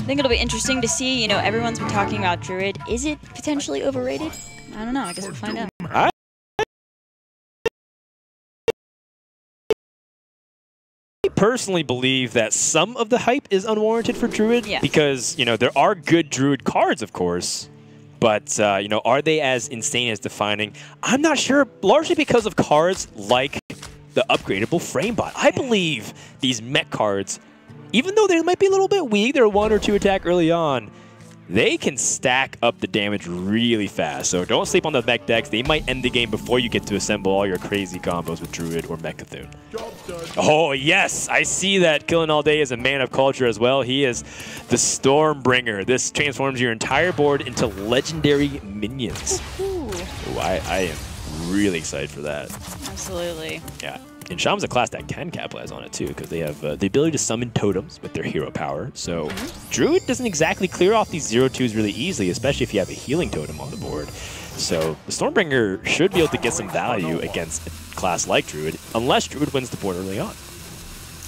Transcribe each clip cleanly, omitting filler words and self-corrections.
think it'll be interesting to see, you know, everyone's been talking about Druid. Is it potentially overrated? I don't know. I guess we'll find out. I personally believe that some of the hype is unwarranted for Druid because, you know, there are good Druid cards, of course, but, you know, are they as insane as defining? I'm not sure, largely because of cards like the upgradable Framebot. I believe these mech cards, even though they might be a little bit weak, they're 1 or 2 attack early on, they can stack up the damage really fast. So don't sleep on the mech decks. They might end the game before you get to assemble all your crazy combos with Druid or Mecha'thun. Oh, yes. I see that Killen All Day is a man of culture as well. He is the Stormbringer. This transforms your entire board into legendary minions. Ooh, I am really excited for that. Absolutely. Yeah. And Shaman's a class that can capitalize on it too, because they have the ability to summon totems with their hero power. So Druid doesn't exactly clear off these 0-2s really easily, especially if you have a healing totem on the board. So the Stormbringer should be able to get some value against a class like Druid, unless Druid wins the board early on.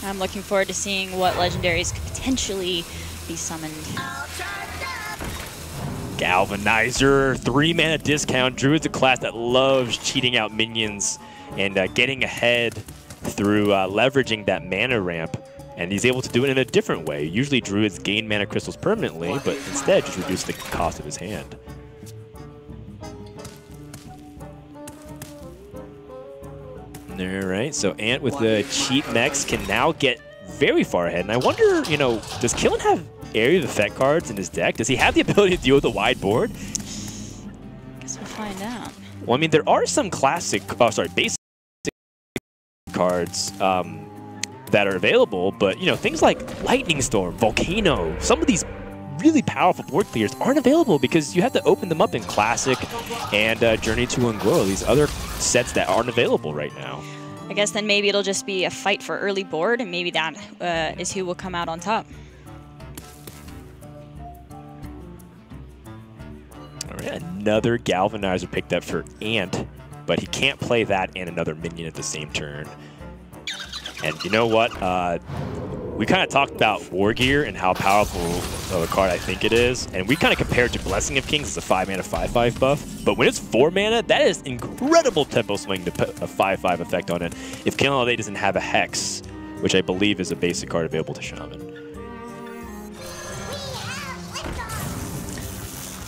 I'm looking forward to seeing what legendaries could potentially be summoned. Galvanizer, 3-mana discount. Druid's a class that loves cheating out minions and getting ahead through leveraging that mana ramp. And he's able to do it in a different way. Usually Druids gain mana crystals permanently, but instead just reduce the cost of his hand. Alright, so Ant with the cheap mechs can now get very far ahead. And I wonder, you know, does Killen have area of effect cards in his deck? Does he have the ability to deal with a wide board? Guess we'll find out. Well, I mean, there are some classic, basic cards that are available, but, you know, things like Lightning Storm, Volcano, some of these really powerful board clears aren't available because you have to open them up in Classic and Journey to Un'Goro, these other sets that aren't available right now. I guess then maybe it'll just be a fight for early board, and maybe that is who will come out on top. All right, another Galvanizer picked up for Ant, but he can't play that and another minion at the same turn. And you know what? We kind of talked about War Gear and how powerful of a card I think it is, and we kind of compared to Blessing of Kings as a 5-mana 5/5 buff. But when it's 4 mana, that is incredible tempo swing to put a 5/5 effect on it. If Killen All Day doesn't have a Hex, which I believe is a basic card available to Shaman.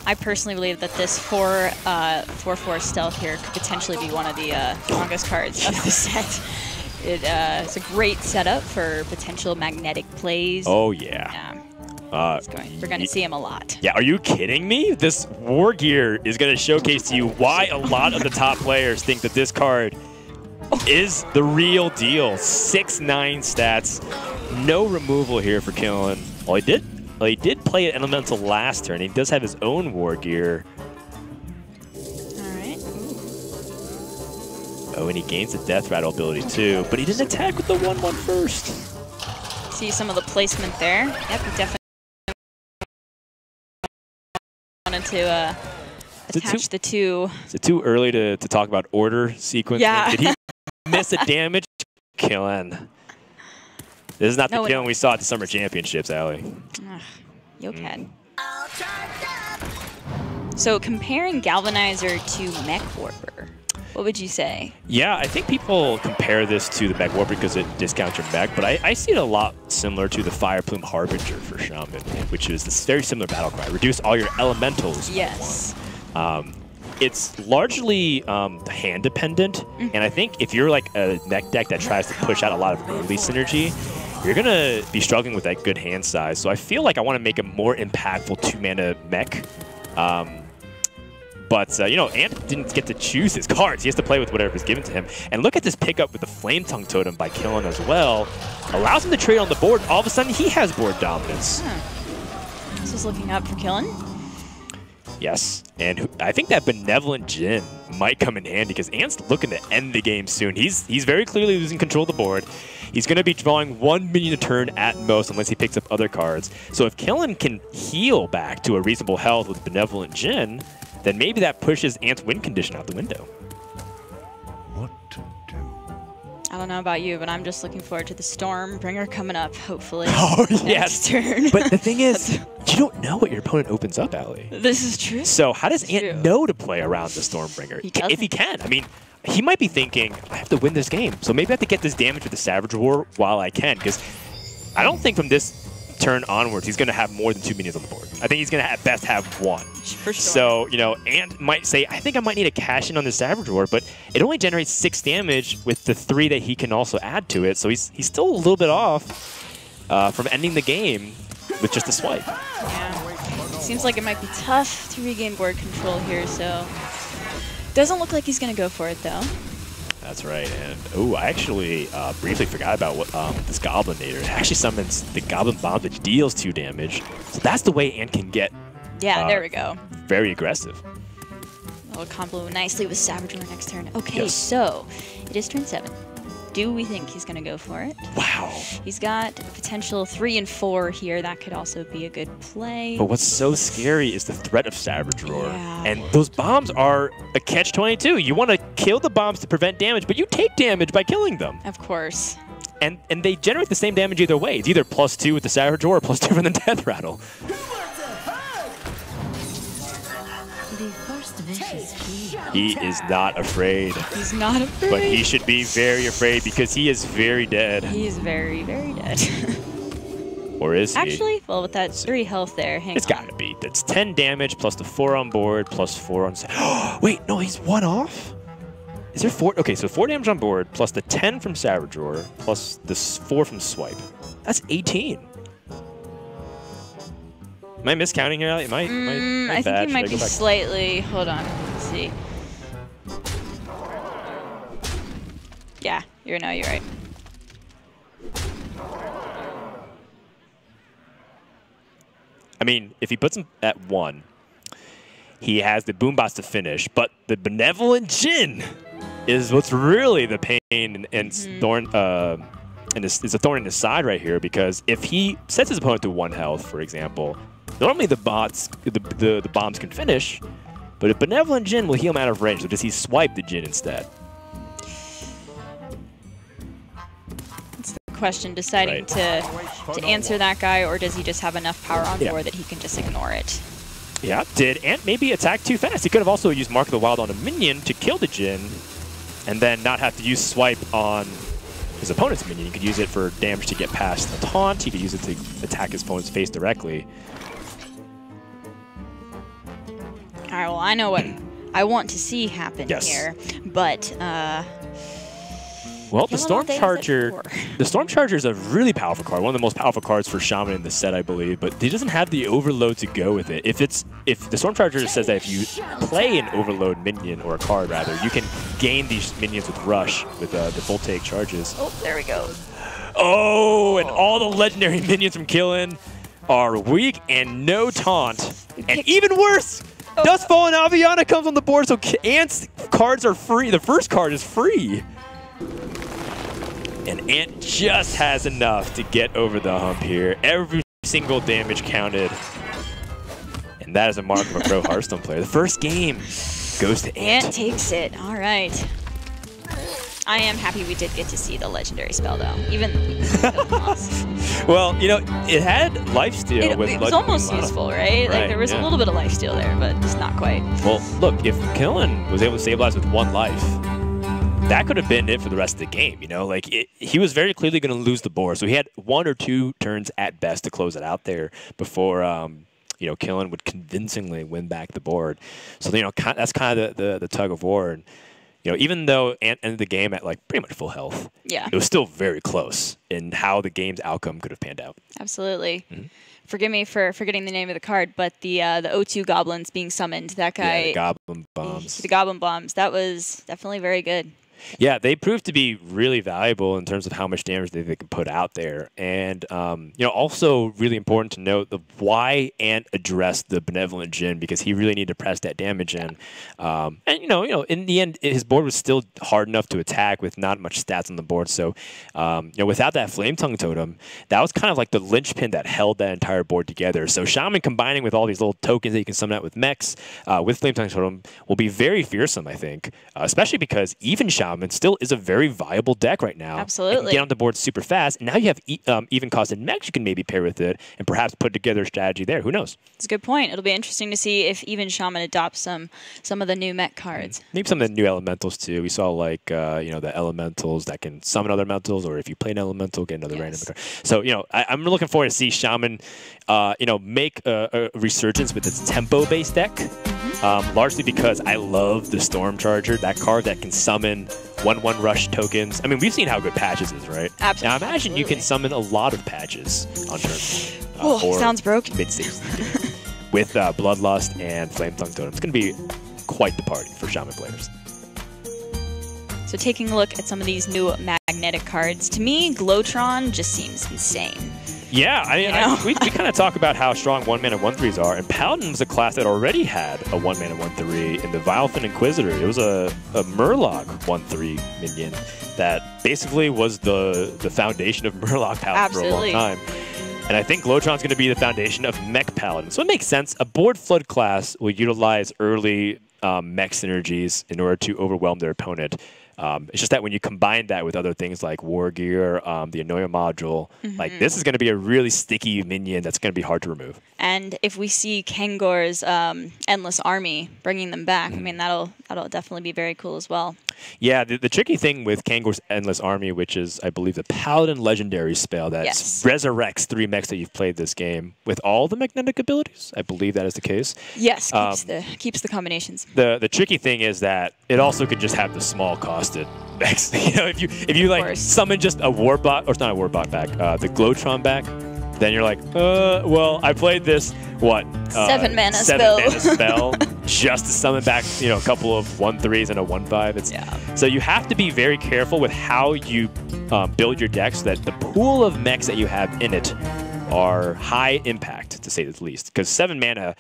I personally believe that this 4/4 stealth here could potentially be one of the strongest cards of the set. It's a great setup for potential magnetic plays. Oh, yeah. We're going to see him a lot. Yeah, are you kidding me? This War Gear is going to showcase to you why a lot of the top players think that this card is the real deal. 6/9 stats. No removal here for Killen. Well, he did play an Elemental last turn. He does have his own War Gear. Oh, and he gains the Death Rattle ability too, but he didn't attack with the 1/1 first. See some of the placement there. Yep, he definitely wanted to attach the two. Is it too early to talk about order sequence? Yeah. Did he miss a damage? Killen. This is not the Killen we saw at the Summer Championships, Allie. Yokad. So comparing Galvanizer to Mech Warper, what would you say? Yeah, I think people compare this to the Mech Warper because it discounts your mech, but I see it a lot similar to the Fire Plume Harbinger for Shaman, which is this very similar battle cry. Reduce all your elementals. Yes. It's largely hand dependent, and I think if you're like a mech deck that tries to push out a lot of early synergy, you're going to be struggling with that good hand size. So I feel like I want to make a more impactful 2-mana mech. But, you know, Ant didn't get to choose his cards. He has to play with whatever is given to him. And look at this pickup with the Flame Tongue Totem by Killen as well. Allows him to trade on the board. All of a sudden, he has board dominance. This is looking up for Killen. Yes. And I think that Benevolent Djinn might come in handy because Ant's looking to end the game soon. He's very clearly losing control of the board. He's going to be drawing 1 minion a turn at most unless he picks up other cards. So if Killen can heal back to a reasonable health with Benevolent Djinn, then maybe that pushes Ant's win condition out the window. What to do? I don't know about you, but I'm just looking forward to the Stormbringer coming up, hopefully. Oh, next turn. But the thing is, don't know what your opponent opens up, Allie. This is true. So how does Ant know to play around the Stormbringer? If he can. I mean, he might be thinking, I have to win this game, so maybe I have to get this damage with the Savage Roar while I can, because I don't think from this turn onwards he's going to have more than 2 minions on the board. I think he's going to at best have 1. For sure. So, you know, Ant might say, I think I might need to cash in on the Savage Roar, but it only generates 6 damage with the 3 that he can also add to it, so he's still a little bit off from ending the game with just a swipe. Yeah. Seems like it might be tough to regain board control here, so doesn't look like he's going to go for it, though. That's right, and oh, I actually briefly forgot about what this Goblinator. It actually summons the Goblin Bomb, which deals 2 damage. So that's the way Ant can get. Yeah, there we go. Very aggressive. That'll combo nicely with Savage Roar next turn. Okay, so it is turn 7. Do we think he's going to go for it? Wow. He's got potential 3 and 4 here. That could also be a good play. But what's so scary is the threat of Savage Roar. Yeah. And those bombs are a catch-22. You want to kill the bombs to prevent damage, but you take damage by killing them. Of course. And they generate the same damage either way. It's either +2 with the Savage Roar or +2 from the Death Rattle. He is not afraid. He's not afraid. But he should be very afraid because he is very dead. He is very, very dead. Or is he? Actually, well, with that 3 health there, hang on. It's got to be. That's 10 damage plus the 4 on board plus 4 on... Wait, no, he's 1 off? Is there 4? Okay, so 4 damage on board plus the 10 from Savage Roar plus the 4 from Swipe. That's 18. Am I miscounting here, Allie? I think he might be slightly... Hold on. Let's see. Yeah, you're right. I mean, if he puts him at 1, he has the Boombots to finish, but the Benevolent Djinn is what's really the pain and thorn. And it's a thorn in his side right here, because if he sets his opponent to 1 health, for example, normally the bombs can finish, but a Benevolent Djinn will heal him out of range. So does he swipe the Djinn instead? That's the question, deciding to answer that guy, or does he just have enough power on board that he can just ignore it? Yeah, did Ant maybe attack too fast? He could have also used Mark of the Wild on a minion to kill the Djinn, and then not have to use Swipe on his opponent's minion. He could use it for damage to get past the taunt. He could use it to attack his opponent's face directly. All right, well, I know what I want to see happen here, but well, the Storm Charger is a really powerful card, one of the most powerful cards for Shaman in the set, I believe, but he doesn't have the overload to go with it. If the Storm Charger says that if you play an overload minion, or a card rather, you can gain these minions with Rush with the Voltaic charges. Oh, there we go. Oh, and all the legendary minions from Killen are weak and no taunt. And even worse, Dustfall and Aviana comes on the board, so Ant's cards are free. The first card is free. And Ant just has enough to get over the hump here. Every single damage counted. And that is a mark of a pro Hearthstone player. The first game goes to Ant. Ant takes it. All right. I am happy we did get to see the legendary spell, though. Even lost. Well, you know, it had lifesteal. It was almost useful, right? Like, there was a little bit of lifesteal there, but just not quite. Well, look, if Killen was able to stabilize with 1 life, that could have been it for the rest of the game, you know? Like, he was very clearly going to lose the board, so he had 1 or 2 turns at best to close it out there before, you know, Killen would convincingly win back the board. So, you know, that's kind of the tug of war. And, you know, even though Ant ended the game at, like, pretty much full health, it was still very close in how the game's outcome could have panned out. Absolutely. Forgive me for forgetting the name of the card, but the O2 goblins being summoned, that guy... Yeah, the Goblin Bombs. The Goblin Bombs. That was definitely very good. Yeah, they proved to be really valuable in terms of how much damage they can put out there. And, you know, also really important to note why Ant addressed the Benevolent Djinn, because he really needed to press that damage in. And, you know, in the end, his board was still hard enough to attack with not much stats on the board. So, you know, without that Flame Tongue Totem, that was kind of like the linchpin that held that entire board together. So Shaman combining with all these little tokens that you can summon out with mechs, with Flame Tongue Totem, will be very fearsome, I think, especially because even Shaman Shaman still is a very viable deck right now. Absolutely. It can get on the board super fast. And now you have even costed mechs you can maybe pair with it and perhaps put together a strategy there. Who knows? It's a good point. It'll be interesting to see if even Shaman adopts some of the new mech cards. Maybe some of the new elementals too. We saw like the elementals that can summon other elementals, or if you play an elemental, get another random card. So I'm looking forward to see Shaman make a resurgence with its tempo-based deck. Largely because I love the Storm Charger, that card that can summon 1/1 rush tokens. I mean, we've seen how good Patches is, right? Absolutely. Now imagine you can summon a lot of Patches on turn. Oh, sounds broken. Mid-stage with Bloodlust and Flame Tongue Totem. It's going to be quite the party for Shaman players. So taking a look at some of these new magnetic cards, to me, Glowtron just seems insane. Yeah, we kind of talk about how strong 1-mana 1/3s are, and Paladin was a class that already had a 1-mana 1/3 in the Vilefin Inquisitor. It was a Murloc 1/3 minion that basically was the foundation of Murloc Paladin for a long time. And I think Glowtron's going to be the foundation of Mech Paladin. So it makes sense. A board flood class will utilize early mech synergies in order to overwhelm their opponent. It's just that when you combine that with other things like War Gear, the Anoia module, like this is going to be a really sticky minion that's going to be hard to remove. And if we see Kangor's Endless Army bringing them back, I mean that'll definitely be very cool as well. Yeah, the tricky thing with Kangor's Endless Army, which is I believe the Paladin Legendary spell that resurrects 3 mechs that you've played this game with all the magnetic abilities. I believe that is the case. Yes, keeps the combinations. The tricky thing is that it also could just have the small costed mechs. If you like summon just a Warbot, or it's not a Warbot back, the Glowtron back, then you're like, well, I played this 7 mana spell just to summon back a couple of 1/3s and a 1/5. So you have to be very careful with how you build your deck so that the pool of mechs that you have in it are high impact, to say the least. Because 7 mana,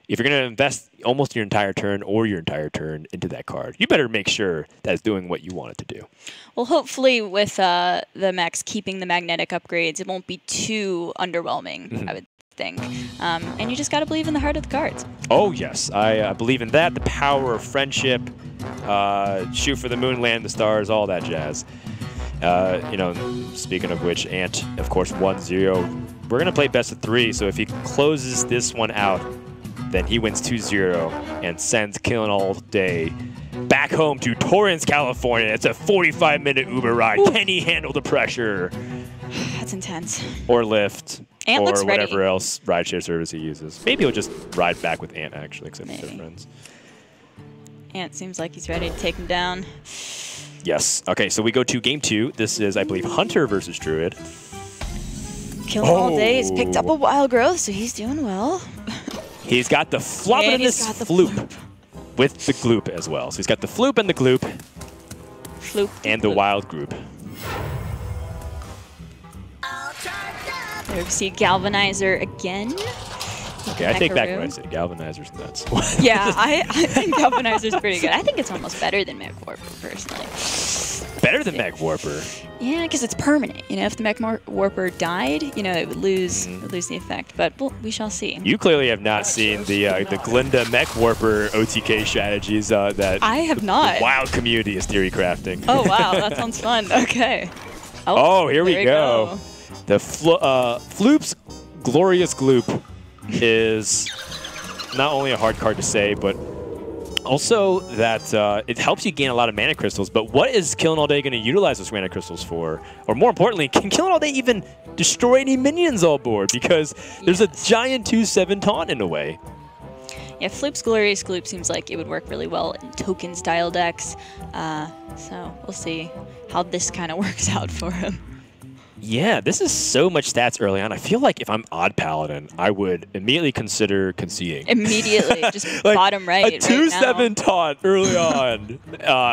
if you're going to invest almost your entire turn or your entire turn into that card, you better make sure that it's doing what you want it to do. Well, hopefully with the mechs keeping the magnetic upgrades, it won't be too underwhelming, I would think. And you just got to believe in the heart of the cards. Oh, yes. I believe in that. The power of friendship, shoot for the moon, land the stars, all that jazz. Speaking of which, Ant, of course, 1-0. We're going to play best of 3, so if he closes this one out, then he wins 2-0 and sends Killing All Day back home to Torrance, California. It's a 45-minute Uber ride. Ooh. Can he handle the pressure? That's intense. Or Lyft. Ant or looks whatever ready. else rideshare service he uses. Maybe he'll just ride back with Ant, actually, except they're friends. Ant seems like he's ready to take him down. Yes. Okay, so we go to game 2. This is, I believe, Hunter versus Druid. Killing All Day has picked up a wild growth, so he's doing well. He's got the flop and this floop with the gloop as well. So he's got the floop and the gloop. Floop. And the wild group. There we see Galvanizer again. Okay, I take back what I said. Galvanizer's nuts. Yeah, I think Galvanizer's pretty good. I think it's almost better than Mech Warper, personally. Better than Mech Warper? Yeah, because it's permanent. If the Mech Warper died, it would lose the effect. But we shall see. You clearly have not seen the Glinda Mech Warper OTK strategies that I have not. The wild community is theory crafting. Oh wow, that sounds fun. Okay. Oh, here we go. The Floop's Glorious Gloop is not only a hard card to say, but also that it helps you gain a lot of mana crystals. But what is Killing All Day going to utilize those mana crystals for? Or more importantly, can Killing All Day even destroy any minions all board? Because there's a giant 2/7 taunt in a way. Yeah, Floop's Glorious Gloop seems like it would work really well in token-style decks. So we'll see how this kind of works out for him. Yeah, this is so much stats early on. I feel like if I'm Odd Paladin, I would immediately consider conceding. Immediately, just like bottom right. A 2/7 taunt early on,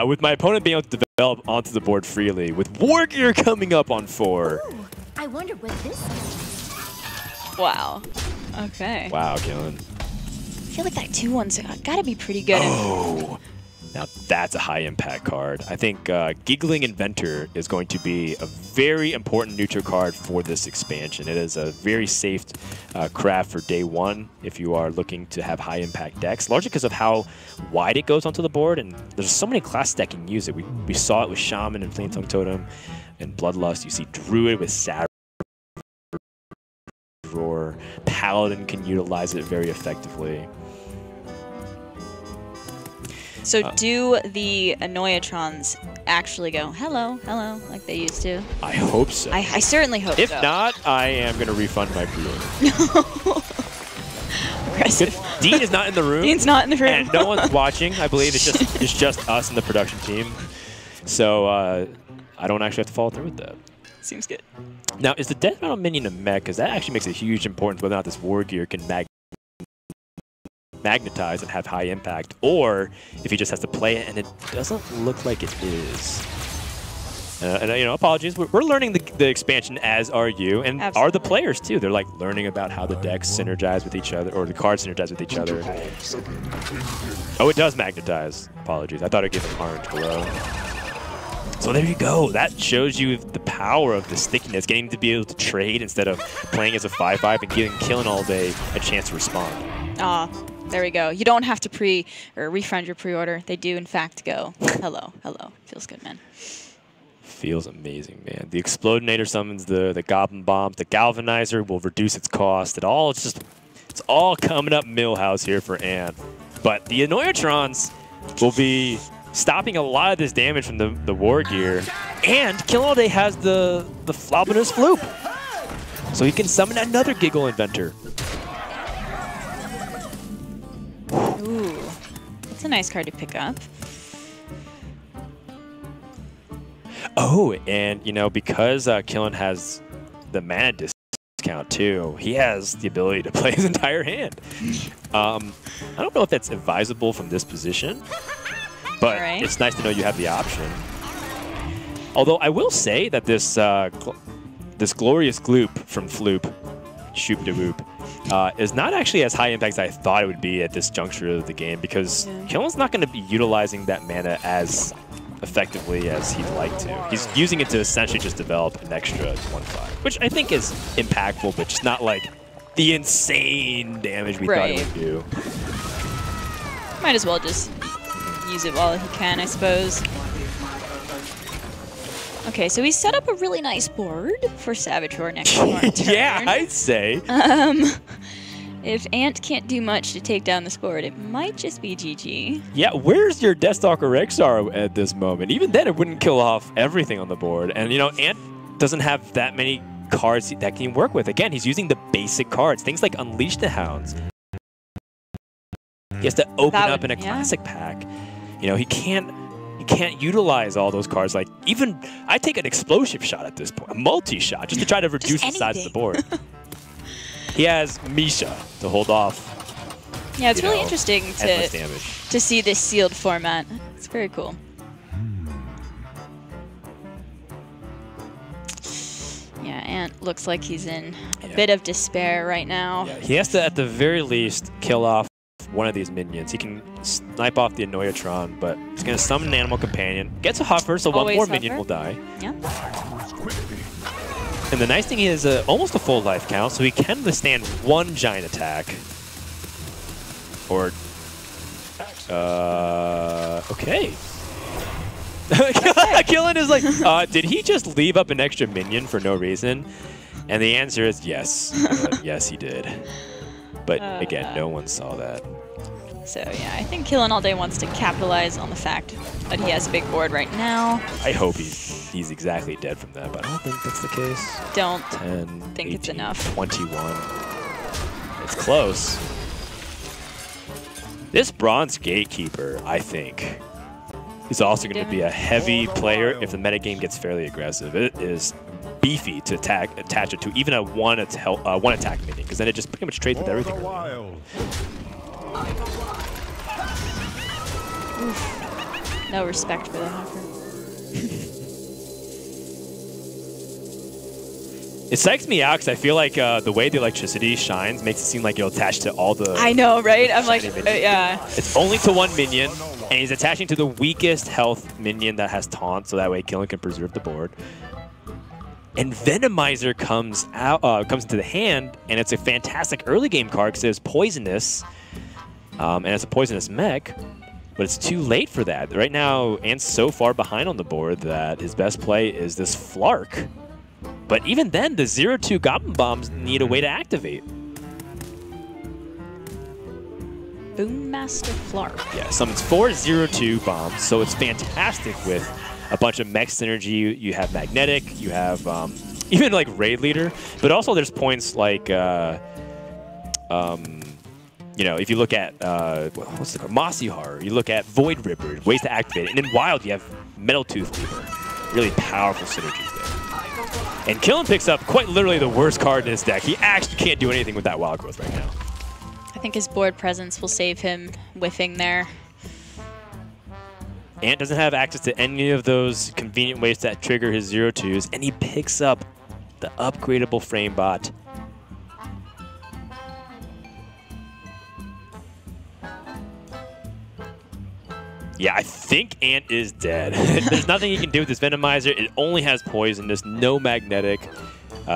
with my opponent being able to develop onto the board freely, with War Gear coming up on 4. Ooh, I wonder what this is. Wow. Okay. Wow, Killen. I feel like that 2/1's got to be pretty good. Oh. Now that's a high-impact card. I think Giggling Inventor is going to be a very important neutral card for this expansion. It is a very safe craft for day one if you are looking to have high-impact decks, largely because of how wide it goes onto the board, and there's so many classes that can use it. We saw it with Shaman and Flametongue Totem and Bloodlust. You see Druid with Savage Roar. Paladin can utilize it very effectively. So do the Annoyatrons actually go, hello, hello, like they used to? I hope so. I certainly hope so. If not, I am going to refund my pre-order. Aggressive. Dean is not in the room. Dean's not in the room. And no one's watching. I believe it's just us and the production team. So I don't actually have to follow through with that. Seems good. Now, is the Death Metal minion a mech? Because that actually makes a huge importance whether or not this War Gear can magnetize and have high impact, or if he just has to play it, and it doesn't look like it is. And you know, apologies, we're learning the expansion, as are you, and Absolutely. are the players too. They're like learning about how the decks synergize with each other, or the cards synergize with each other. Oh, it does magnetize. Apologies, I thought I'd give an orange below. So there you go. That shows you the power of the stickiness, getting to be able to trade instead of playing as a 5/5 and giving Killing All Day a chance to respond. Ah, there we go. You don't have to refund your pre-order. They do, in fact, go. Hello, hello. Feels good, man. Feels amazing, man. The Explodinator summons the Goblin Bombs. The Galvanizer will reduce its cost. It's all coming up Millhouse here for Ant. But the Annoyatrons will be stopping a lot of this damage from the War Gear. And Kill All Day has the Flobbinous Floop. So he can summon another Giggle Inventor. Ooh, that's a nice card to pick up. Oh, and you know, because Killen has the mana discount too, he has the ability to play his entire hand. I don't know if that's advisable from this position, but it's nice to know you have the option. Although I will say that this this Glorious Gloop from Floop, Shoop-de-Whoop, is not actually as high impact as I thought it would be at this juncture of the game, because Killen's not going to be utilizing that mana as effectively as he'd like to. He's using it to essentially just develop an extra 1/5, which I think is impactful, but just not like the insane damage we thought it would do. Might as well just use it while he can, I suppose. Okay, so he set up a really nice board for Savage Roar next turn. Yeah, I'd say. If Ant can't do much to take down this board, it might just be GG. Yeah, where's your Deathstalker Rexar at this moment? Even then, it wouldn't kill off everything on the board. And, you know, Ant doesn't have that many cards that can work with. Again, he's using the basic cards, things like Unleash the Hounds. He has to open up in a classic pack. You know, he can't utilize all those cards. Like, even, I take an explosive shot at this point, a multi-shot, just to try to reduce the size of the board. He has Misha to hold off. Yeah, it's really interesting damage. to see this sealed format. It's very cool. Yeah, Ant looks like he's in a bit of despair right now. Yeah, he has to, at the very least, kill off one of these minions. He can snipe off the Annoyatron, but he's going to summon an Animal Companion. Gets a Huffer, so one more minion will die. Yeah. And the nice thing is almost a full life count, so he can withstand one giant attack. Or, okay. Killen is like, did he just leave up an extra minion for no reason? And the answer is yes. Yes, he did. But again, no one saw that. So yeah, I think Killen All Day wants to capitalize on the fact that he has a big board right now. I hope he's exactly dead from that, but I don't think that's the case. Don't 10, think 18, it's enough. 21. It's close. This Bronze Gatekeeper, I think, is also going to be a heavy player if the metagame gets fairly aggressive. It is beefy to attach it to even a one attack minion, because then it just pretty much trades with everything. Oof. No respect for the Huffer. It psychs me out because I feel like the way the electricity shines makes it seem like it'll attach to all the... I know, right? I'm like, yeah. It's only to one minion, and he's attaching to the weakest health minion that has taunt, so that way Killen can preserve the board. And Venomizer comes into the hand, and it's a fantastic early game card because it's poisonous, and it's a poisonous mech. But it's too late for that. Right now, Ant's so far behind on the board that his best play is this Flark. But even then, the 0-2 Goblin Bombs need a way to activate. Boommaster Flark. Yeah, summons 4 0-2 bombs, so it's fantastic with a bunch of mech synergy. You have Magnetic, you have even like Raid Leader, but also there's points like you know, if you look at, what's it called? Mossy Horror, you look at Void Ripper, ways to activate it. And in Wild, you have Metal Tooth Leaper. Really powerful synergies there. And Killen picks up quite literally the worst card in his deck. He actually can't do anything with that Wild Growth right now. I think his board presence will save him whiffing there. Ant doesn't have access to any of those convenient ways to trigger his 0-2s, and he picks up the upgradable Frame Bot. Yeah, I think Ant is dead. There's nothing he can do with this Venomizer. It only has poison. There's no magnetic.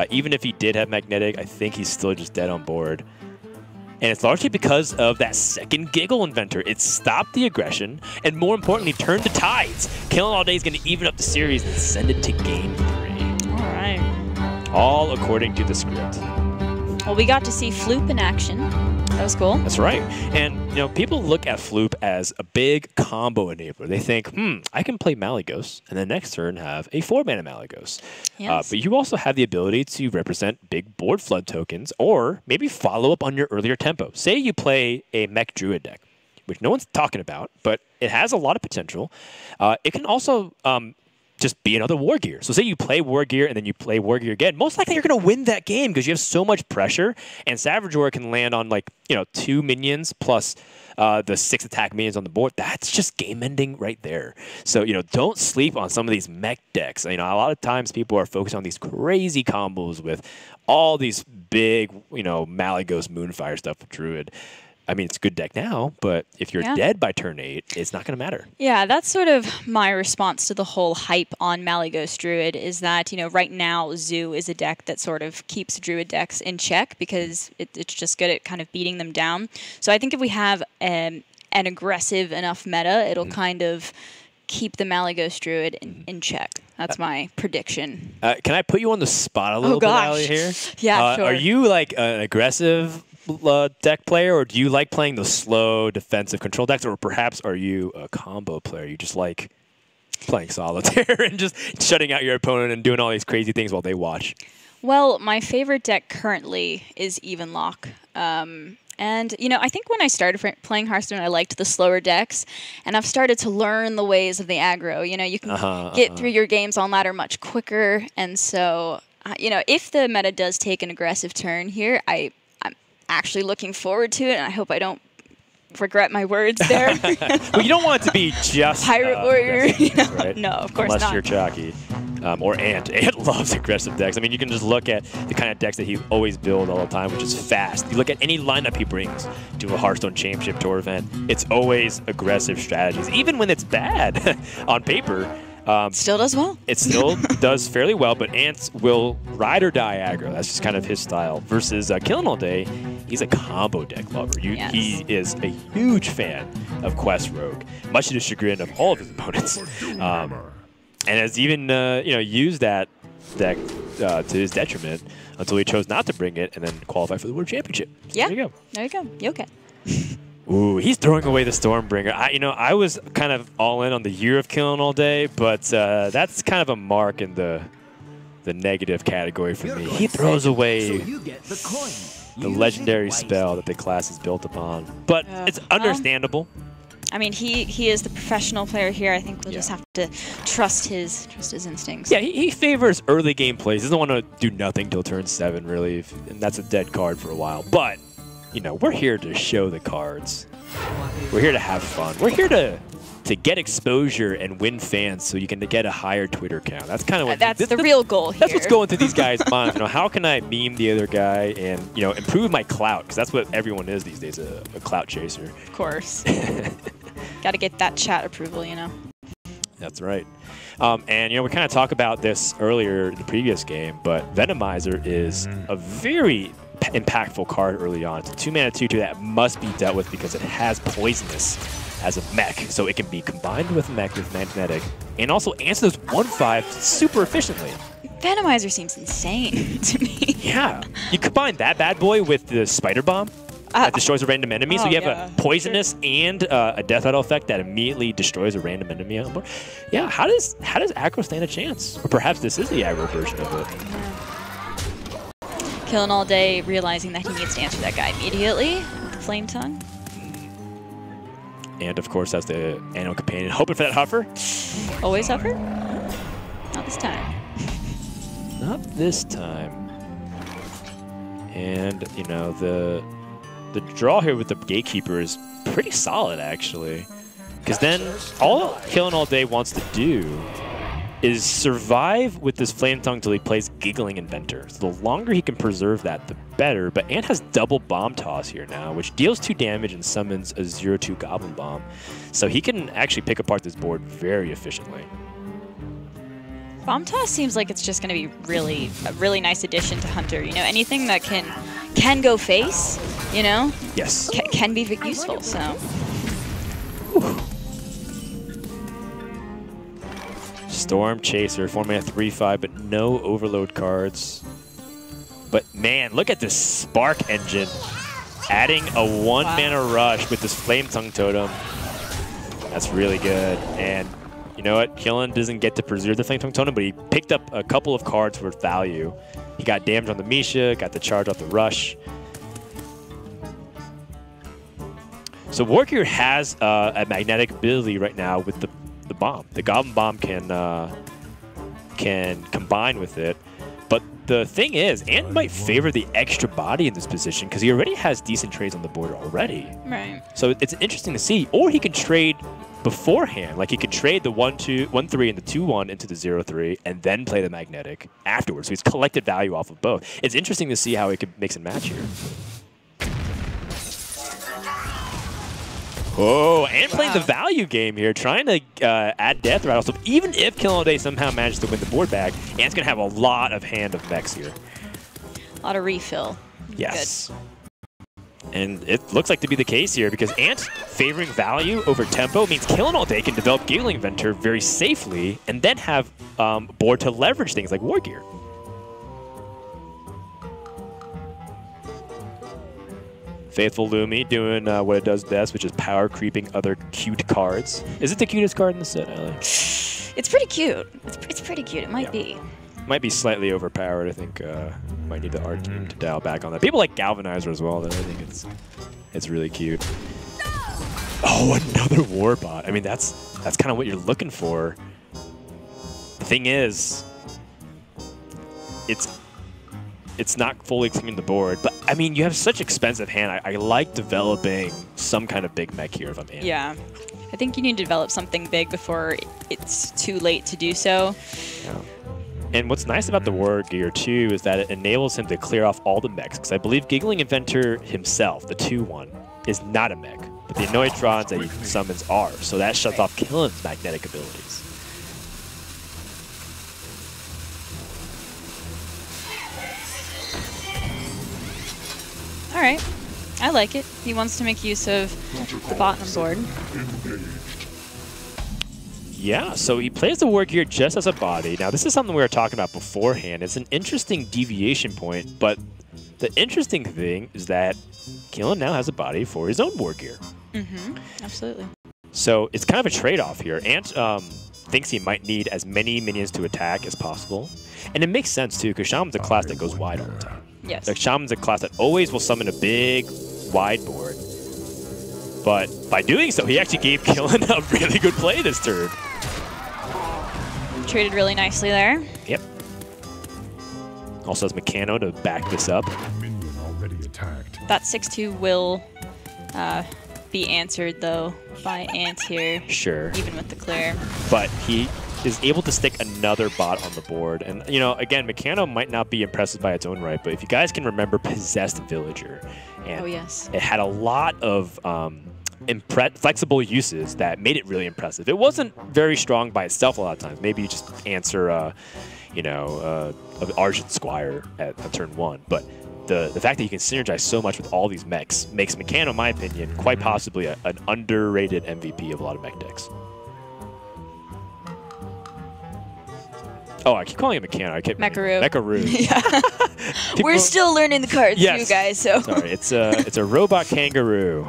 Even if he did have magnetic, I think he's still just dead on board. And it's largely because of that second Giggle Inventor. It stopped the aggression, and more importantly, turned the tides. Killen All Day is going to even up the series and send it to game 3. All right. All according to the script. Well, we got to see Floop in action. That was cool. That's right. And, you know, people look at Floop as a big combo enabler. They think, I can play Malygos and the next turn have a 4-mana Malygos. Yes. But you also have the ability to represent big board flood tokens or maybe follow up on your earlier tempo. Say you play a Mech Druid deck, which no one's talking about, but it has a lot of potential. It can also just be another War Gear. So say you play War Gear and then you play War Gear again, most likely you're going to win that game because you have so much pressure, and Savage War can land on, like, 2 minions plus the 6 attack minions on the board. That's just game ending right there. So, don't sleep on some of these mech decks. A lot of times people are focused on these crazy combos with all these big, Malygos Moonfire stuff with Druid. I mean, it's a good deck now, but if you're dead by turn 8, it's not going to matter. Yeah, that's sort of my response to the whole hype on Malygos Druid is that, right now Zoo is a deck that sort of keeps Druid decks in check because it's just good at kind of beating them down. So I think if we have an aggressive enough meta, it'll kind of keep the Malygos Druid in check. That's my prediction. Can I put you on the spot a little bit, Allie, here? Yeah, sure. Are you like an aggressive deck player, or do you like playing the slow defensive control decks, or perhaps are you a combo player? You just like playing solitaire and just shutting out your opponent and doing all these crazy things while they watch? Well, my favorite deck currently is Even Lock. And, I think when I started playing Hearthstone, I liked the slower decks, and I've started to learn the ways of the aggro. You can get through your games on ladder much quicker, and so, if the meta does take an aggressive turn here, I'm actually looking forward to it, and I hope I don't regret my words there. Well, you don't want it to be just Pirate Warrior. Right? No, of course Unless not. you're Chalky. Or Ant. Ant loves aggressive decks. I mean, you can just look at the kind of decks that he always builds all the time, which is fast. You look at any lineup he brings to a Hearthstone Championship Tour event, it's always aggressive strategies. Even when it's bad on paper, still does well. It still does fairly well, but Ants will ride or die aggro. That's just kind of his style. Versus Killen All Day, he's a combo deck lover. Yes. He is a huge fan of Quest Rogue, much to the chagrin of all of his opponents. And has even used that deck to his detriment until he chose not to bring it and then qualify for the World Championship. So Yeah. there you go. There you go. You okay? Ooh, he's throwing away the Stormbringer. I was kind of all in on the Year of Killen All Day, but that's kind of a mark in the negative category for me. He throws away the legendary spell that the class is built upon. But it's understandable. I mean, he is the professional player here. I think we'll just have to trust his instincts. Yeah, he favors early game plays. He doesn't want to do nothing till turn 7, really, and that's a dead card for a while. But we're here to show the cards. We're here to have fun. We're here to to get exposure and win fans so you can get a higher Twitter count. That's kind of what that's the real goal here. That's what's going through these guys' minds. You know, how can I meme the other guy and, you know, improve my clout? Because that's what everyone is these days, a clout chaser. Of course. Got to get that chat approval, you know. That's right. And, you know, we kind of talked about this earlier in the previous game, but Venomizer is a very impactful card early on. It's a 2-mana 2/2 that must be dealt with because it has Poisonous as a mech. So it can be combined with mech with Magnetic and also answer those 1/5 super efficiently. Venomizer seems insane to me. Yeah. You combine that bad boy with the Spider Bomb that destroys a random enemy. So you have a Poisonous and a Death Rattle effect that immediately destroys a random enemy on board. Yeah, how does aggro stand a chance? Or perhaps this is the aggro version of it. Killing all day, realizing that he needs to answer that guy immediately with the Flame Tongue. And of course, that's the Animal Companion. Hoping for that Huffer. Always Huffer? Not this time. Not this time. And, you know, the draw here with the Gatekeeper is pretty solid, actually. Because then all Killing All Day wants to do is survive with this Flame Tongue until he plays Giggling Inventor. So the longer he can preserve that, the better. But Ant has double Bomb Toss here now, which deals 2 damage and summons a 0/2 Goblin Bomb. So he can actually pick apart this board very efficiently. Bomb Toss seems like it's just going to be a really nice addition to Hunter. You know, anything that can go face, you know, yes, can be useful. So. Whew. Storm Chaser, 4-mana 3/5, but no Overload cards. But man, look at this Spark Engine. Adding a 1-mana rush with this Flame Tongue Totem. That's really good. And you know what? Killen doesn't get to preserve the Flame Tongue Totem, but he picked up a couple of cards worth value. He got damage on the Misha, got the charge off the rush. So Wargear has a magnetic ability right now with the bomb. The Goblin Bomb can combine with it. But the thing is, Ant might favor the extra body in this position because he already has decent trades on the board already. Right. So it's interesting to see. Or he can trade beforehand. Like he could trade the 1/3 and the 2/1 into the 0/3 and then play the magnetic afterwards. So he's collected value off of both. It's interesting to see how he could mix and match here. Oh, and playing the value game here, trying to add Death Rattle. So even if Killing All Day somehow manages to win the board back, Ant's going to have a lot of hand of mechs here. A lot of refill. Yes. Good. And it looks like to be the case here because Ant favoring value over tempo means Killing All Day can develop Giggling Inventor very safely and then have board to leverage things like Wargear. Faithful Lumi doing what it does best, which is power creeping other cute cards. Is it the cutest card in the set, Ellie? It's pretty cute. It's pretty cute. It might be. Might be slightly overpowered. I think might need the art team to dial back on that. People like Galvanizer as well, though. I think it's really cute. Oh, another Warbot. I mean, that's kind of what you're looking for. The thing is, it's not fully cleaning the board, but I mean, you have such expensive hand. I like developing some kind of big mech here if I'm Ant. Yeah. I think you need to develop something big before it's too late to do so. Yeah. And what's nice about the Wargear too is that it enables him to clear off all the mechs, because I believe Giggling Inventor himself, the 2/1, is not a mech, but the Annoytrons that he summons are, so that shuts off Killen's magnetic abilities. All right, I like it. He wants to make use of the bottom board. Yeah, so he plays the Wargear just as a body. Now, this is something we were talking about beforehand. It's an interesting deviation point, but the interesting thing is that Killen now has a body for his own Wargear. Mm-hmm, absolutely. So it's kind of a trade-off here. Ant thinks he might need as many minions to attack as possible. And it makes sense, too, because Shaman's a class that goes wide all the time. Yes. Like, Shaman's a class that always will summon a big, wide board. But by doing so, he actually gave Killen a really good play this turn. Traded really nicely there. Yep. Also has Mechano to back this up. Minion already attacked. That 6/2 will be answered, though, by Ant here. Sure. Even with the clear. But he is able to stick another bot on the board. And, you know, again, Meccano might not be impressive by its own right, but if you guys can remember Possessed Villager, and oh, yes. it had a lot of flexible uses that made it really impressive. It wasn't very strong by itself a lot of times. Maybe you just answer, you know, Argent Squire at turn 1. But the fact that you can synergize so much with all these mechs makes Meccano, in my opinion, quite possibly an underrated MVP of a lot of mech decks. Oh, I keep calling it Meccano. I keep Mecharoo. Mecharoo. Yeah. We're still learning the cards, yes. you guys. So sorry, it's a robot kangaroo,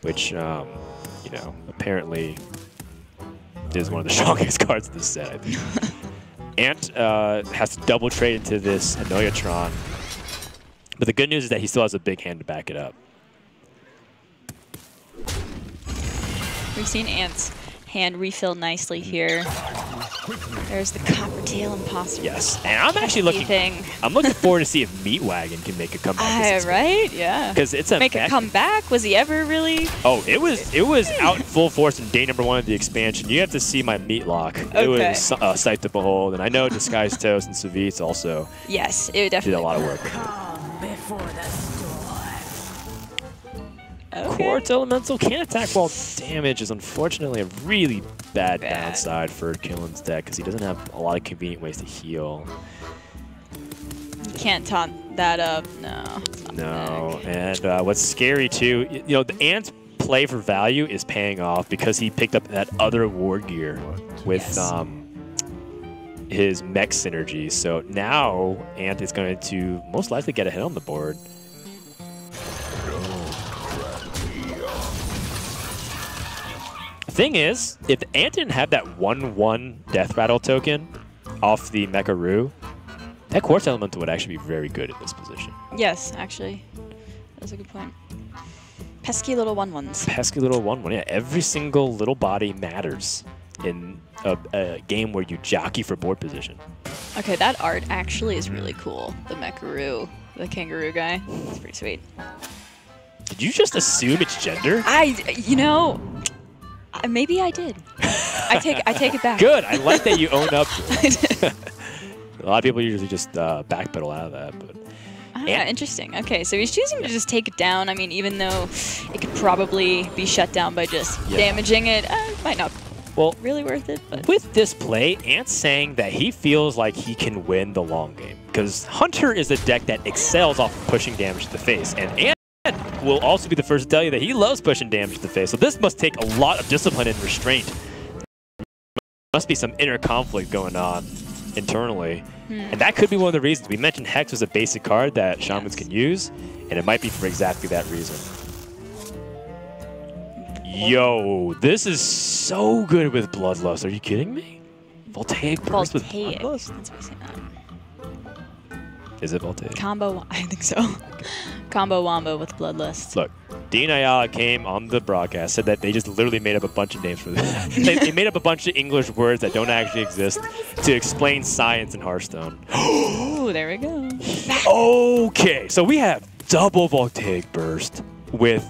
which you know, apparently is one of the strongest cards in this set, I think. Ant has to double trade into this Anoyatron, but the good news is that he still has a big hand to back it up. We've seen Ant's hand refill nicely here. There's the Coppertail Imposter. Yes, and I'm actually looking forward to see if Meatwagon can make a comeback. Right? Yeah. Because it's a make a comeback. Was he ever really? Oh, it was out in full force in day number 1 of the expansion. You have to see my meat lock. Okay. It was a sight to behold, and I know Disguised Toast and Savitz also. Yes, it definitely did a lot of work. Okay. Quartz Elemental can't attack while damage is unfortunately a really bad downside for Killen's deck because he doesn't have a lot of convenient ways to heal. You can't taunt that up, no. No, and what's scary too, you know, the Ant's play for value is paying off because he picked up that other war gear with his mech synergy. So now Ant is going to most likely get a hit on the board. Thing is, if Ant didn't have that 1/1 Death Rattle token off the Mecharoo, that Quartz Elemental would actually be very good in this position. Yes, actually. That's a good point. Pesky little 1/1s. Pesky little 1/1. Yeah, every single little body matters in a game where you jockey for board position. Okay, that art actually is really cool. The Mecharoo, the kangaroo guy. It's pretty sweet. Did you just assume it's gender? You know, maybe I did. I take it back. Good. I like that you own up to it. A lot of people usually just backpedal out of that, but. Yeah, interesting. Okay, so he's choosing to just take it down. I mean, even though it could probably be shut down by just damaging it, it might not really worth it. But. With this play, Ant's saying that he feels like he can win the long game because Hunter is a deck that excels off of pushing damage to the face, and Ant will also be the first to tell you that he loves pushing damage to the face. So this must take a lot of discipline and restraint. Must be some inner conflict going on internally. And that could be one of the reasons. We mentioned Hex was a basic card that Shamans can use, and it might be for exactly that reason. Yo, this is so good with Bloodlust. Are you kidding me? Voltaic Burst with Bloodlust? That's what I say that. Is it Voltaic? Combo, I think so. Combo Wombo with Bloodlust. Look, Dean Ayala came on the broadcast, said that they just literally made up a bunch of names for this. they made up a bunch of English words that don't actually exist to explain science in Hearthstone. Ooh, there we go. Okay, so we have double Voltaic Burst with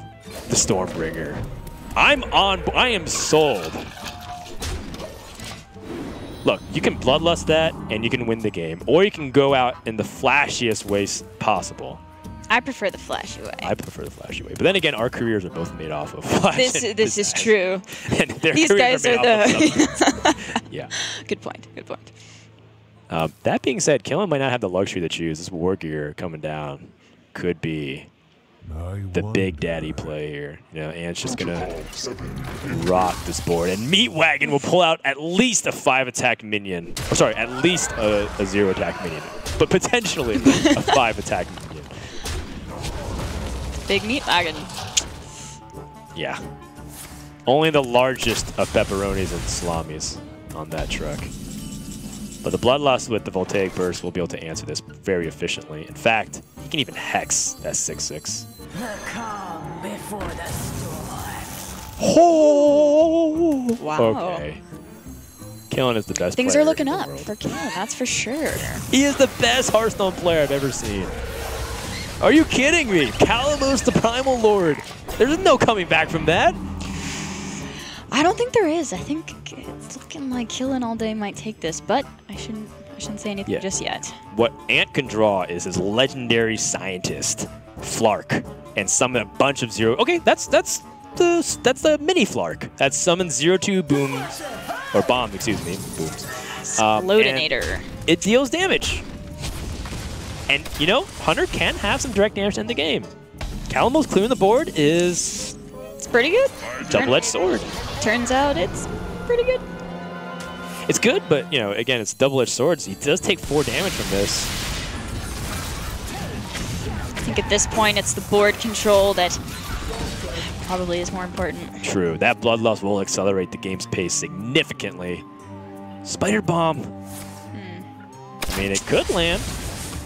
the Stormbringer. I am sold. Look, you can Bloodlust that, and you can win the game. Or you can go out in the flashiest ways possible. I prefer the flashy way. I prefer the flashy way. But then again, our careers are both made off of flash. This is true. And these guys are the... Yeah. Good point. Good point. That being said, Killen might not have the luxury to choose. This war gear coming down could be the big daddy play here. You know, Ant's just going to rock this board. And Meatwagon will pull out at least a 5-attack minion. Or sorry, at least a 0-attack minion. But potentially a 5-attack minion. Big Meatwagon. Yeah. Only the largest of pepperonis and salamis on that truck. But the Bloodlust with the Voltaic Burst will be able to answer this very efficiently. In fact, he can even Hex that 6/6. The calm before the storm. Oh! Wow. Okay. Killen is the best Things player are looking in the up world. for Killen, that's for sure. He is the best Hearthstone player I've ever seen. Are you kidding me? Calamos the Primal Lord There's no coming back from that. I don't think there is. I think it's looking like Killing All Day might take this, but I shouldn't say anything just yet. What Ant can draw is his legendary scientist, Flark, and summon a bunch of zero. Okay, that's the mini Flark. That summons 0-2 booms, or bomb, excuse me, booms. Explodinator. It deals damage. And, you know, Hunter can have some direct damage in the game. Calamos clearing the board is... It's pretty good. Double-edged sword. Turns out it's pretty good. It's good, but, you know, again, it's double-edged swords. He does take 4 damage from this. I think at this point it's the board control that probably is more important. True. That Bloodlust will accelerate the game's pace significantly. Spider Bomb. I mean, it could land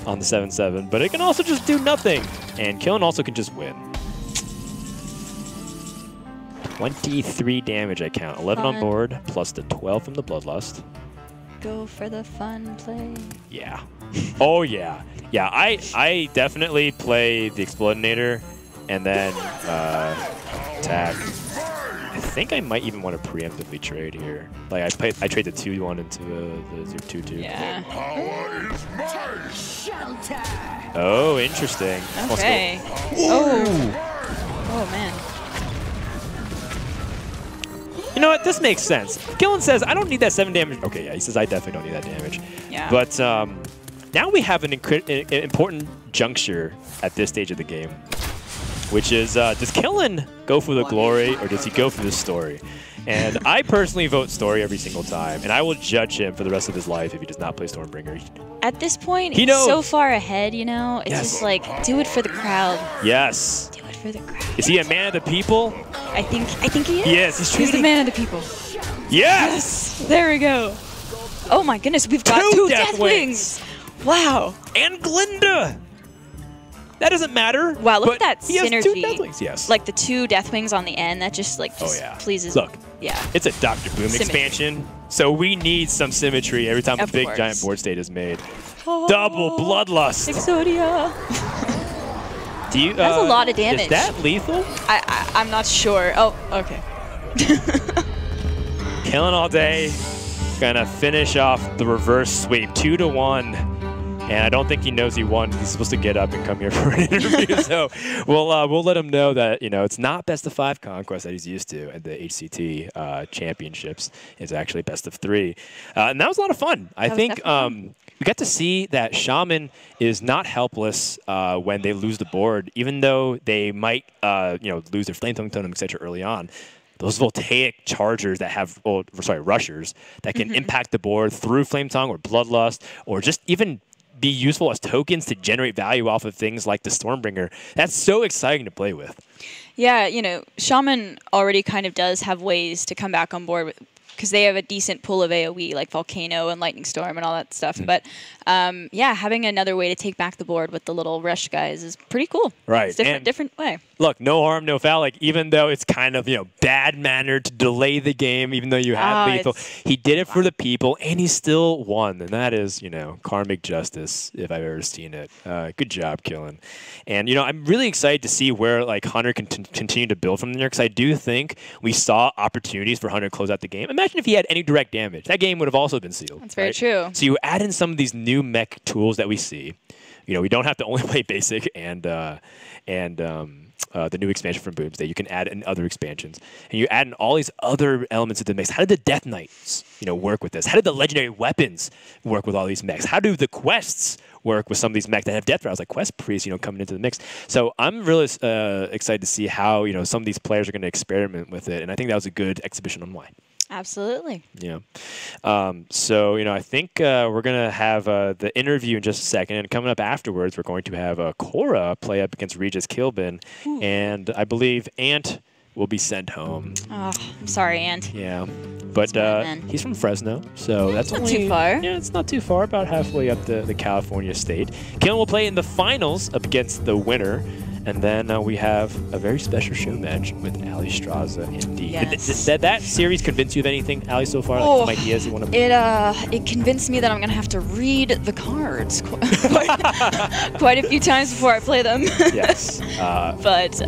on the 7-7, but it can also just do nothing. And Killen also can just win. 23 damage, I count. 11 on board, plus the 12 from the Bloodlust. Go for the fun play. Yeah. Oh, yeah. Yeah, I definitely play the Explodinator and then attack. I think I might even want to preemptively trade here. Like, I trade the 2-1 into the 2-2. Yeah. Oh, interesting. Okay. Oh. Oh, man. You know what? This makes sense. Killen says, I don't need that 7 damage. Okay, yeah, he says, I definitely don't need that damage. Yeah. But now we have an important juncture at this stage of the game, which is, does Killen go for the glory or does he go for the story? And I personally vote story every single time, and I will judge him for the rest of his life if he does not play Stormbringer. At this point, he he's knows. so far ahead, you know? It's just like, do it for the crowd. Yes. Do it for the crowd. Is he a man of the people? I think he is. He is. He's the man of the people. Yes! There we go. Oh my goodness, we've got two Deathwings. Wow. And Glinda. That doesn't matter. Wow, look at that he synergy. Has 2 Deathwings, yes. Like the 2 Deathwings on the end, that just like pleases. Look, yeah. It's a Dr. Boom expansion, so we need some symmetry every time a big giant board state is made. Oh, double Bloodlust. Exodia. Do you? That's a lot of damage. Is that lethal? I'm not sure. Oh, okay. Killing all day. Gonna finish off the reverse sweep, 2-1. And I don't think he knows he won. He's supposed to get up and come here for an interview. So we'll let him know that, you know, it's not best of 5 conquest that he's used to at the HCT championships. It's actually best of 3. And that was a lot of fun. I think we got to see that Shaman is not helpless when they lose the board, even though they might you know, lose their Flame Tongue Totem, etc. early on. Those voltaic chargers that have, rushers that can impact the board through Flame Tongue or Bloodlust, or just even be useful as tokens to generate value off of things like the Stormbringer. That's so exciting to play with. Yeah, you know, Shaman already kind of does have ways to come back on board because they have a decent pool of AoE like Volcano and Lightning Storm and all that stuff. But yeah, having another way to take back the board with the little rush guys is pretty cool. Right. It's different way. Look, no harm, no foul. Like, even though it's kind of, you know, bad mannered to delay the game, even though you had lethal, he did it for the people, and he still won. And that is, you know, karmic justice, if I've ever seen it. Good job, Killen. And, you know, I'm really excited to see where, like, Hunter can continue to build from there, because I do think we saw opportunities for Hunter to close out the game. Imagine if he had any direct damage. That game would have also been sealed. That's very true. So you add in some of these new mech tools that we see. You know, we don't have to only play basic and the new expansion from Boomsday. You can add in other expansions, and you add in all these other elements of the mix. How did the Death Knights, you know, work with this? How did the legendary weapons work with all these mechs? How do the quests work with some of these mechs that have death rounds, like Quest Priest, you know, coming into the mix? So I'm really excited to see how, you know, some of these players are going to experiment with it, and I think that was a good exhibition on why. Absolutely. Yeah. So, you know, I think we're going to have the interview in just a second. And coming up afterwards, we're going to have Cora play up against Regis Kilbin. Ooh. And I believe Ant will be sent home. Oh, I'm sorry, Ant. Yeah. But he's from Fresno, so that's not too far. Yeah, it's not too far, about halfway up the California state. Killen will play in the finals up against the winner. And then we have a very special show match with Ali Straza and D. Yes. Did that series convince you of anything, Ali, so far? Like some ideas you want to make? It convinced me that I'm going to have to read the cards quite a few times before I play them. Yes. But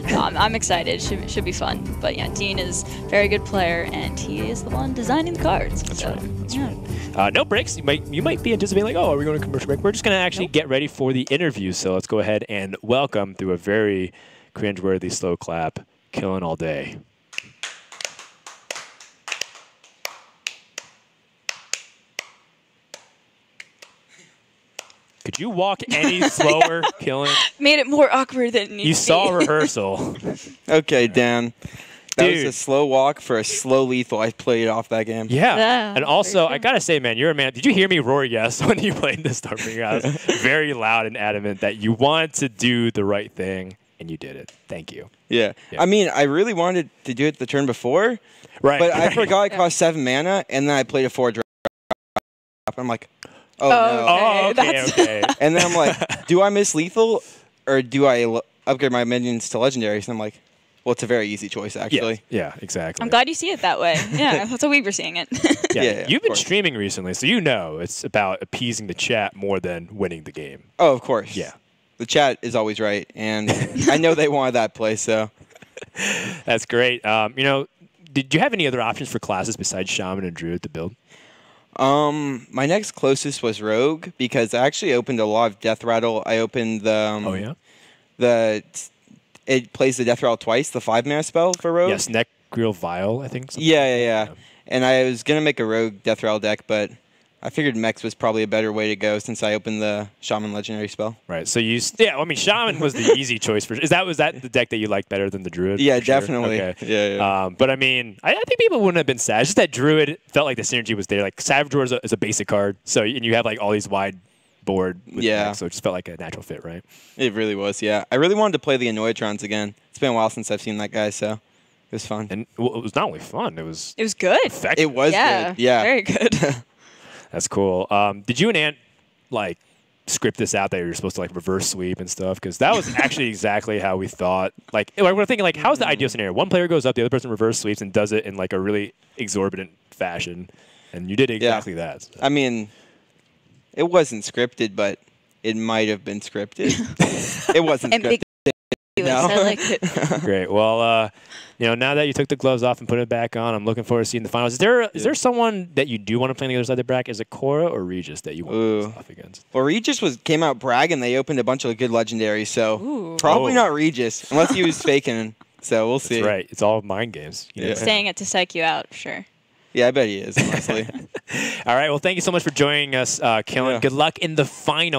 I'm excited. Should be fun. But yeah, Dean is a very good player, and he is the one designing the cards. That's so, right. That's yeah. right. No breaks. You might be anticipating like, oh, are we going to commercial break? We're just going to actually get ready for the interview. So let's go ahead and welcome through a very cringeworthy slow clap, Killing All Day. Could you walk any slower, Killing? Made it more awkward than it needed You to saw be. rehearsal. Okay, Dan. That Dude. was a slow walk for a slow lethal. I played off that game. Yeah. Yeah, And also, very I got to say, man, you're a man. Did you hear me roar yes when you played the Stormbringer? I was very loud and adamant that you wanted to do the right thing, and you did it. Thank you. Yeah. I mean, I really wanted to do it the turn before, Right. but I forgot it cost 7 mana, and then I played a 4-drop. I'm like, oh, no. Oh, okay, okay. And then I'm like, do I miss lethal, or do I upgrade my minions to legendaries? And I'm like, well, it's a very easy choice, actually. Yeah, exactly. I'm glad you see it that way. Yeah, that's how we were seeing it. Yeah, You've of been course. streaming recently, so you know it's about appeasing the chat more than winning the game. Oh, of course. Yeah. The chat is always right, and I know they wanted that play, so. That's great. You know, did you have any other options for classes besides Shaman and Druid to build? My next closest was Rogue, because I actually opened a lot of Death Rattle. I opened the it plays the Death Rattle twice, the 5-mana spell for Rogue. Yes, Necreal Vial, I think. Yeah. And I was gonna make a Rogue Death Rattle deck, but I figured Mex was probably a better way to go since I opened the Shaman Legendary spell. Right. So I mean, Shaman was the easy choice was that the deck that you liked better than the Druid? Yeah, for sure? definitely. Okay. Yeah. But I mean, I think people wouldn't have been sad. It's just that Druid felt like the synergy was there. Like Savage War is a basic card, so and you have like all these wide board. With decks, so it just felt like a natural fit, right? It really was. Yeah. I really wanted to play the Annoytrons again. It's been a while since I've seen that guy, so it was fun. And well, it was not only fun; it was good. effective. It was good. Yeah. Very good. That's cool. Did you and Ant like script this out that you were supposed to like reverse sweep and stuff? Because that was actually exactly how we thought. Like we're thinking like, how's the ideal scenario? One player goes up, the other person reverse sweeps and does it in like a really exorbitant fashion, and you did exactly that. So. I mean, it wasn't scripted, but it might have been scripted. It wasn't scripted. No. I like it. Great. Well, you know, now that you took the gloves off and put it back on, I'm looking forward to seeing the finals. Is there someone that you do want to play on the other side of the bracket? Is it Korra or Regis that you want to face off against? Well, Regis came out bragging. They opened a bunch of good legendaries, so Ooh. probably not Regis, unless he was faking. So we'll see. That's right. It's all mind games. You know? Saying it to psych you out, sure. Yeah, I bet he is, honestly. All right. Well, thank you so much for joining us, Killen. Yeah. Good luck in the final.